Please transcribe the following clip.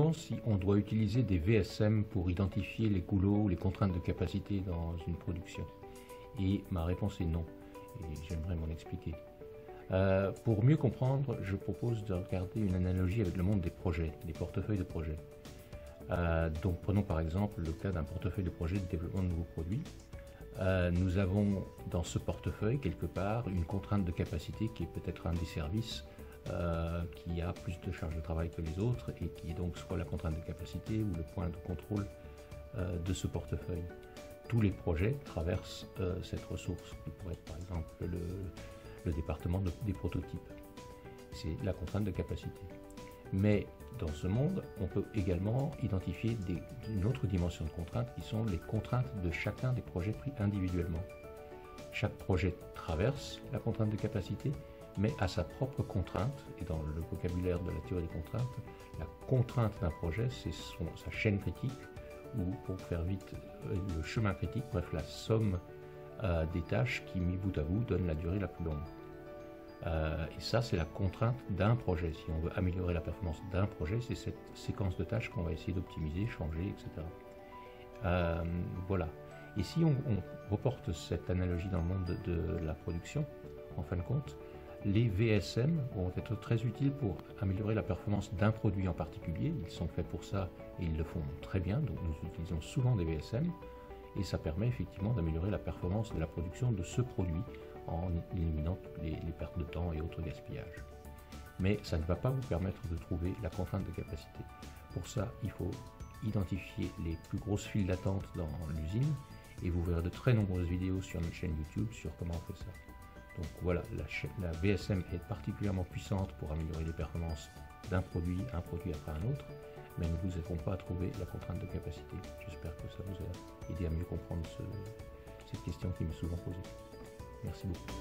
question si on doit utiliser des VSM pour identifier les coulots ou les contraintes de capacité dans une production. Et ma réponse est non, et j'aimerais m'en expliquer. Pour mieux comprendre, je propose de regarder une analogie avec le monde des projets, des portefeuilles de projets. Donc prenons par exemple le cas d'un portefeuille de projet de développement de nouveaux produits. Nous avons dans ce portefeuille quelque part une contrainte de capacité qui est peut-être un des services qui a plus de charge de travail que les autres et qui est donc soit la contrainte de capacité ou le point de contrôle de ce portefeuille. Tous les projets traversent cette ressource qui pourrait être par exemple le département des prototypes. C'est la contrainte de capacité. Mais dans ce monde, on peut également identifier une autre dimension de contraintes qui sont les contraintes de chacun des projets pris individuellement. Chaque projet traverse la contrainte de capacité, mais à sa propre contrainte, et dans le vocabulaire de la théorie des contraintes, la contrainte d'un projet, c'est sa chaîne critique, ou pour faire vite, le chemin critique, bref, la somme des tâches qui, mis bout à bout, donne la durée la plus longue. Et ça, c'est la contrainte d'un projet. Si on veut améliorer la performance d'un projet, c'est cette séquence de tâches qu'on va essayer d'optimiser, changer, etc. Voilà. Et si on reporte cette analogie dans le monde de la production, en fin de compte, les VSM vont être très utiles pour améliorer la performance d'un produit en particulier. Ils sont faits pour ça et ils le font très bien, donc nous utilisons souvent des VSM et ça permet effectivement d'améliorer la performance de la production de ce produit en éliminant toutes les pertes de temps et autres gaspillages. Mais ça ne va pas vous permettre de trouver la contrainte de capacité. Pour ça, il faut identifier les plus grosses files d'attente dans l'usine et vous verrez de très nombreuses vidéos sur notre chaîne YouTube sur comment on fait ça. Donc voilà, la VSM est particulièrement puissante pour améliorer les performances d'un produit, un produit après un autre, mais nous ne vous aidons pas à trouver la contrainte de capacité. J'espère que ça vous a aidé à mieux comprendre cette question qui m'est souvent posée. Merci beaucoup.